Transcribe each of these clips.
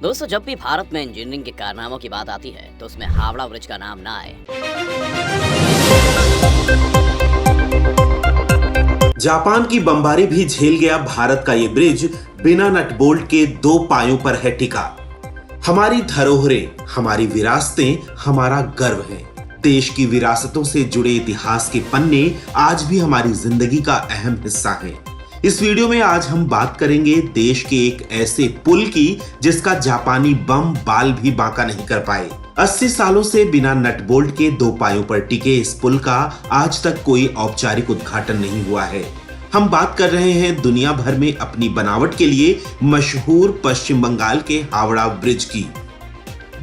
दोस्तों, जब भी भारत में इंजीनियरिंग के कारनामों की बात आती है तो उसमें हावड़ा ब्रिज का नाम ना आए। जापान की बमबारी भी झेल गया भारत का ये ब्रिज बिना नट बोल्ट के 2 पायों पर है टिका। हमारी धरोहरें, हमारी विरासतें हमारा गर्व है। देश की विरासतों से जुड़े इतिहास के पन्ने आज भी हमारी जिंदगी का अहम हिस्सा हैं। इस वीडियो में आज हम बात करेंगे देश के एक ऐसे पुल की जिसका जापानी बम बाल भी बांका नहीं कर पाए। 80 सालों से बिना नट बोल्ट के 2 पायों पर टिके इस पुल का आज तक कोई औपचारिक उद्घाटन नहीं हुआ है। हम बात कर रहे हैं दुनिया भर में अपनी बनावट के लिए मशहूर पश्चिम बंगाल के हावड़ा ब्रिज की।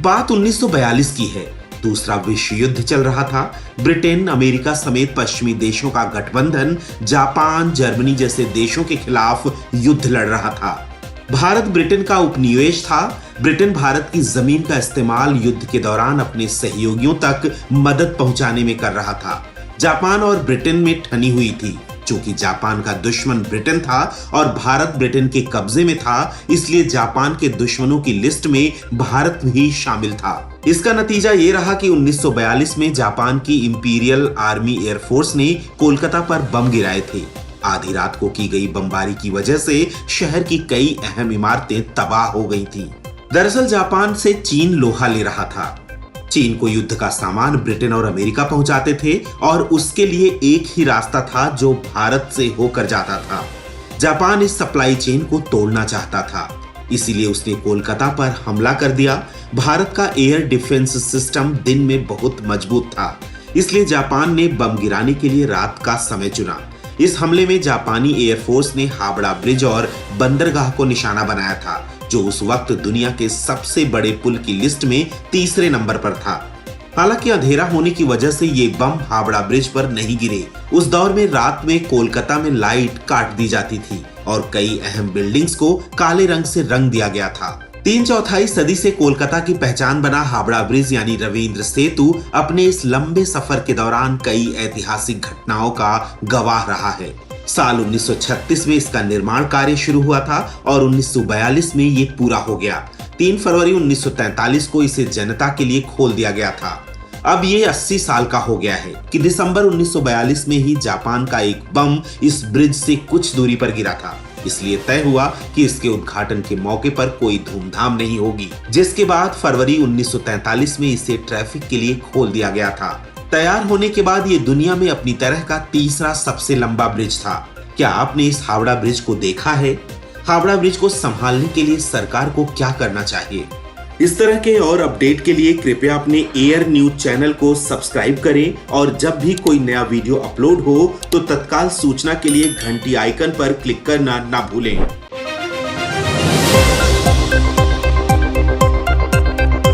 बात 1942 की है। दूसरा विश्व युद्ध चल रहा था। ब्रिटेन, अमेरिका समेत पश्चिमी देशों का गठबंधन जापान, जर्मनी जैसे देशों के खिलाफ युद्ध लड़ रहा था। भारत ब्रिटेन का उपनिवेश था। ब्रिटेन भारत की जमीन का इस्तेमाल युद्ध के दौरान अपने सहयोगियों तक मदद पहुंचाने में कर रहा था। जापान और ब्रिटेन में ठनी हुई थी। चूंकि जापान का दुश्मन ब्रिटेन था और भारत ब्रिटेन के कब्जे में था, इसलिए जापान के दुश्मनों की लिस्ट में भारत भी शामिल था। इसका नतीजा ये रहा कि 1942 में जापान की इंपीरियल आर्मी एयरफोर्स ने कोलकाता पर बम गिराए थे। आधी रात को की गई बमबारी की वजह से शहर की कई अहम इमारतें तबाह हो गई थीं। दरअसल जापान से चीन लोहा ले रहा था। चीन को युद्ध का सामान ब्रिटेन और अमेरिका पहुंचाते थे और उसके लिए एक ही रास्ता था जो भारत से होकर जाता था। जापान इस सप्लाई चेन को तोड़ना चाहता था, इसीलिए उसने कोलकाता पर हमला कर दिया। भारत का एयर डिफेंस सिस्टम दिन में बहुत मजबूत था, इसलिए जापान ने बम गिराने के लिए रात का समय चुना। इस हमले में जापानी एयरफोर्स ने हावड़ा ब्रिज और बंदरगाह को निशाना बनाया था, जो उस वक्त दुनिया के सबसे बड़े पुल की लिस्ट में 3रे नंबर पर था। हालांकि अंधेरा होने की वजह से ये बम हावड़ा ब्रिज पर नहीं गिरे। उस दौर में रात में कोलकाता में लाइट काट दी जाती थी और कई अहम बिल्डिंग्स को काले रंग से रंग दिया गया था। 3/4 सदी से कोलकाता की पहचान बना हावड़ा ब्रिज यानी रविंद्र सेतु अपने इस लंबे सफर के दौरान कई ऐतिहासिक घटनाओं का गवाह रहा है। साल 1936 में इसका निर्माण कार्य शुरू हुआ था और 1942 में ये पूरा हो गया। 3 फरवरी 1943 को इसे जनता के लिए खोल दिया गया था। अब ये 80 साल का हो गया है कि दिसंबर 1942 में ही जापान का एक बम इस ब्रिज से कुछ दूरी पर गिरा था। इसलिए तय हुआ कि इसके उद्घाटन के मौके पर कोई धूमधाम नहीं होगी, जिसके बाद फरवरी 1943 में इसे ट्रैफिक के लिए खोल दिया गया था। तैयार होने के बाद ये दुनिया में अपनी तरह का 3रा सबसे लंबा ब्रिज था। क्या आपने इस हावड़ा ब्रिज को देखा है? हावड़ा ब्रिज को संभालने के लिए सरकार को क्या करना चाहिए? इस तरह के और अपडेट के लिए कृपया अपने एयर न्यूज चैनल को सब्सक्राइब करें और जब भी कोई नया वीडियो अपलोड हो तो तत्काल सूचना के लिए घंटी आइकन पर क्लिक करना ना भूलें।